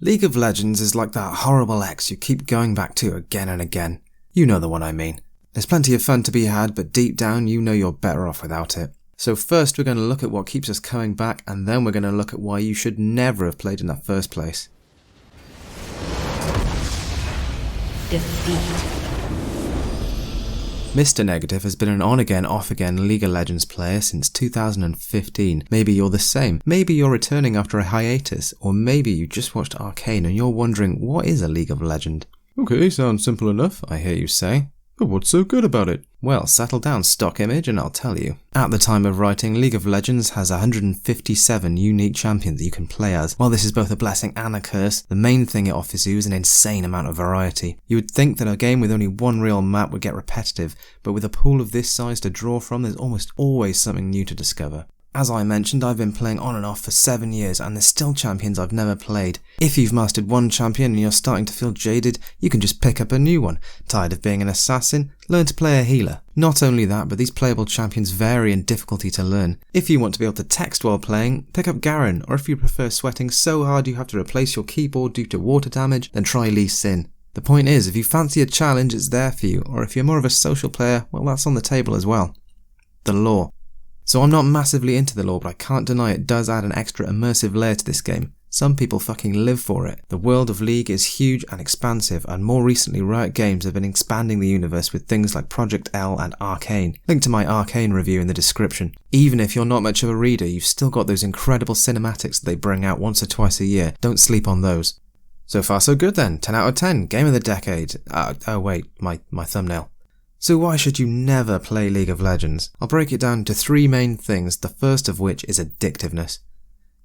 League of Legends is like that horrible ex you keep going back to again and again. You know the one I mean. There's plenty of fun to be had, but deep down you know you're better off without it. So first we're going to look at what keeps us coming back, and then we're going to look at why you should never have played in the first place. Defeat. Mr. Negative has been an on-again, off-again League of Legends player since 2015. Maybe you're the same. Maybe you're returning after a hiatus, or maybe you just watched Arcane and you're wondering, what is a League of Legends? Okay, sounds simple enough, I hear you say. But what's so good about it? Well, settle down, stock image, and I'll tell you. At the time of writing, League of Legends has 157 unique champions that you can play as. While this is both a blessing and a curse, the main thing it offers you is an insane amount of variety. You would think that a game with only one real map would get repetitive, but with a pool of this size to draw from, there's almost always something new to discover. As I mentioned, I've been playing on and off for 7 years, and there's still champions I've never played. If you've mastered one champion and you're starting to feel jaded, you can just pick up a new one. Tired of being an assassin? Learn to play a healer. Not only that, but these playable champions vary in difficulty to learn. If you want to be able to text while playing, pick up Garen, or if you prefer sweating so hard you have to replace your keyboard due to water damage, then try Lee Sin. The point is, if you fancy a challenge, it's there for you, or if you're more of a social player, well, that's on the table as well. The lore. So I'm not massively into the lore, but I can't deny it does add an extra immersive layer to this game. Some people fucking live for it. The world of League is huge and expansive, and more recently Riot Games have been expanding the universe with things like Project L and Arcane. Link to my Arcane review in the description. Even if you're not much of a reader, you've still got those incredible cinematics that they bring out once or twice a year. Don't sleep on those. So far so good then, 10 out of 10, game of the decade. Oh wait, my thumbnail. So why should you never play League of Legends? I'll break it down into 3 main things, the first of which is addictiveness.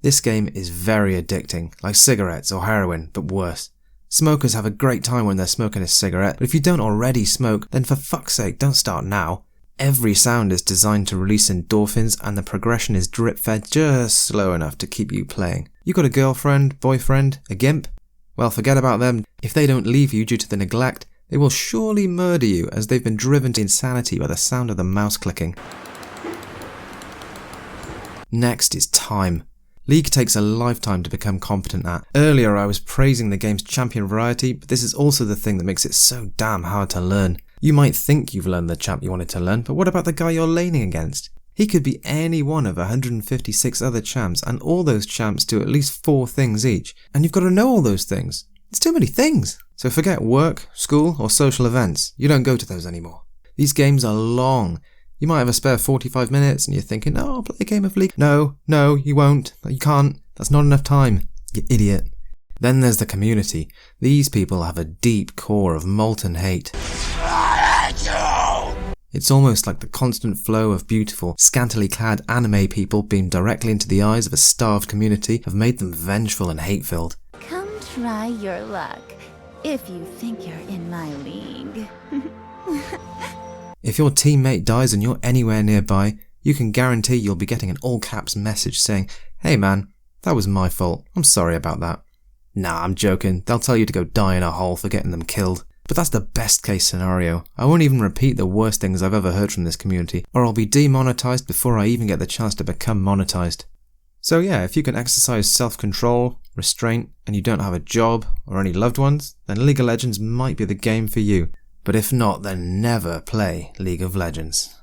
This game is very addicting, like cigarettes or heroin, but worse. Smokers have a great time when they're smoking a cigarette, but if you don't already smoke, then for fuck's sake, don't start now. Every sound is designed to release endorphins, and the progression is drip-fed just slow enough to keep you playing. You got a girlfriend, boyfriend, a gimp? Well, forget about them. If they don't leave you due to the neglect, they will surely murder you, as they've been driven to insanity by the sound of the mouse clicking. Next is time. League takes a lifetime to become competent at. Earlier I was praising the game's champion variety, but this is also the thing that makes it so damn hard to learn. You might think you've learned the champ you wanted to learn, but what about the guy you're laning against? He could be any one of 156 other champs, and all those champs do at least 4 things each, and you've got to know all those things. It's too many things. So forget work, school, or social events. You don't go to those anymore. These games are long. You might have a spare 45 minutes and you're thinking, oh, I'll play a game of League. No, you won't. You can't. That's not enough time. You idiot. Then there's the community. These people have a deep core of molten hate. It's almost like the constant flow of beautiful, scantily clad anime people beamed directly into the eyes of a starved community have made them vengeful and hate-filled. Come try your luck, if you think you're in my league. If your teammate dies and you're anywhere nearby, you can guarantee you'll be getting an all-caps message saying, hey man, that was my fault, I'm sorry about that. Nah, I'm joking, they'll tell you to go die in a hole for getting them killed. But that's the best case scenario. I won't even repeat the worst things I've ever heard from this community, or I'll be demonetized before I even get the chance to become monetized. So yeah, if you can exercise self-control, restraint, and you don't have a job or any loved ones, then League of Legends might be the game for you. But if not, then never play League of Legends.